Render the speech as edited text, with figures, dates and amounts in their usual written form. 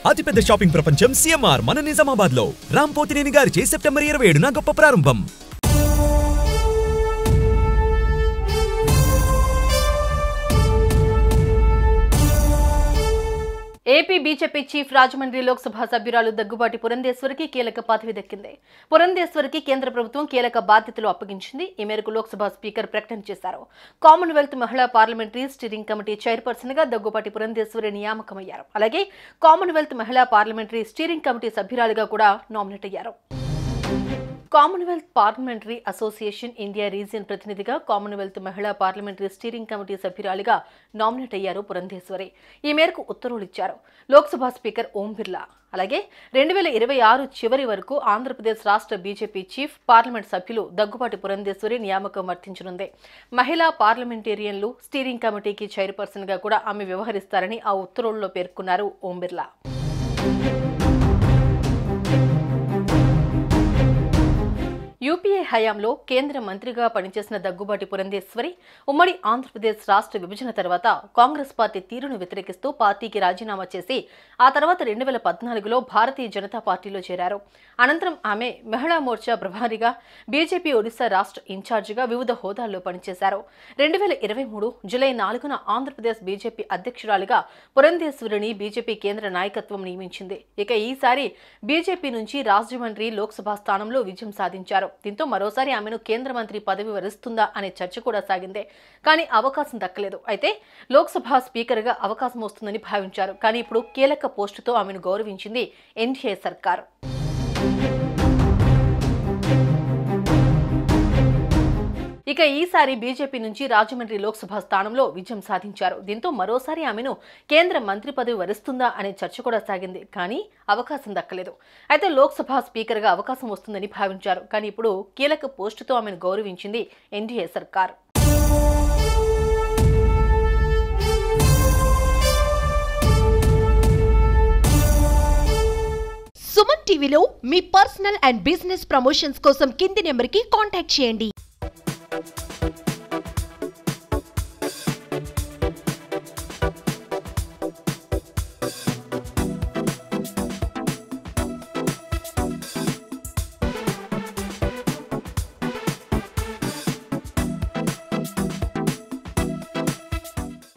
అతిపెద్ద షాపింగ్ ప్రపంచం సిఎంఆర్ మన నిజామాబాద్ లో రామ్ పోతినేని గారిచే సెప్టెంబర్ 27న గొప్ప ప్రారంభం. AP BJP chief Rajahmundry Lok Sabha సభ్యురాలు దగ్గుబాటి పురంధేశ్వరికి కీలక పదవి దక్కింది. పురంధేశ్వరికి కేంద్ర ప్రభుత్వం కీలక బాధ్యతలు అప్పగించింది. ఈ మేరకు లోక్సభ స్పీకర్ ప్రకటన చేశారు. కామన్వెల్త్ మహిళా పార్లమెంటరీ స్టీరింగ్ కమిటీ చైర్పర్సన్ గా దగ్గుబాటి పురంధేశ్వరి నియామకమయ్యారు. అలాగే కామన్వెల్త్ మహిళా పార్లమెంటరీ స్టీరింగ్ కమిటీ సభ్యురాలిగా కూడా నామినేట్ అయ్యారు. Commonwealth parliamentary association India region ప్రతినిధిగా కామన్వెల్త్ మహిళా పార్లమెంటరీ స్టీరింగ్ కమిటీ సభ్యురాలిగా నామినేట్ అయ్యారు పురంధేశ్వరి. ఈ మేరకు ఉత్తర్వులు ఇచ్చారు లోక్సభ స్పీకర్ ఓం బిర్లా. అలాగే 2026 చివరి వరకు ఆంధ్రప్రదేశ్ రాష్ట్ర బీజేపీ చీఫ్ పార్లమెంట్ సభ్యులు దగ్గుబాటి పురంధేశ్వరి నియామకం వర్తించనుంది. మహిళా పార్లమెంటేరియన్లు స్టీరింగ్ కమిటీకి చైర్పర్సన్ గా కూడా ఆమె వ్యవహరిస్తారని ఆ ఉత్తర్వుల్లో పేర్కొన్నారు ఓం బిర్లా. యూపీఏ హయాంలో కేంద్ర మంత్రిగా పనిచేసిన దగ్గుబాటి పురంధేశ్వరి ఉమ్మడి ఆంధ్రప్రదేశ్ రాష్ట్ర విభజన తర్వాత కాంగ్రెస్ పార్టీ తీరును వ్యతిరేకిస్తూ పార్టీకి రాజీనామా చేసి ఆ తర్వాత 2014లో భారతీయ జనతా పార్టీలో చేరారు. అనంతరం ఆమె మహిళా మోర్చా ప్రభారిగా, బీజేపీ ఒడిశా రాష్ట్ర ఇన్ఛార్జిగా వివిధ హోదాల్లో పనిచేశారు. 2023 జూలై 4న ఆంధ్రప్రదేశ్ బీజేపీ అధ్యక్షురాలిగా పురంధేశ్వరిని బీజేపీ కేంద్ర నాయకత్వం నియమించింది. ఇక ఈసారి బీజేపీ నుంచి రాజమండ్రి లోక్సభ స్థానంలో విజయం సాధించారు. దీంతో మరోసారి ఆమెను కేంద్ర మంత్రి పదవి వరిస్తుందా అనే చర్చ కూడా సాగిందే. కానీ అవకాశం దక్కలేదు. అయితే లోక్సభ స్పీకర్గా అవకాశం వస్తుందని భావించారు. కానీ ఇప్పుడు కీలక పోస్టుతో ఆమెను గౌరవించింది ఎన్డీఏ సర్కార్. ఇక ఈసారి బీజేపీ నుంచి రాజమండ్రి లోక్సభ స్థానంలో విజయం సాధించారు. దీంతో మరోసారి ఆమెను కేంద్ర మంత్రి పదవి వరిస్తుందా అనే చర్చ కూడా సాగింది. కానీ అవకాశం దక్కలేదు. అయితే లోక్సభ స్పీకర్గా అవకాశం వస్తుందని భావించారు. కానీ ఇప్పుడు కీలక పోస్టుతో ఆమెను గౌరవించింది ఎన్డీఏ సర్కార్. సుమన్ టీవీలో మీ పర్సనల్ అండ్ బిజినెస్ ప్రమోషన్స్ కోసం కింది నెంబర్కి కాంటాక్ట్ చేయండి.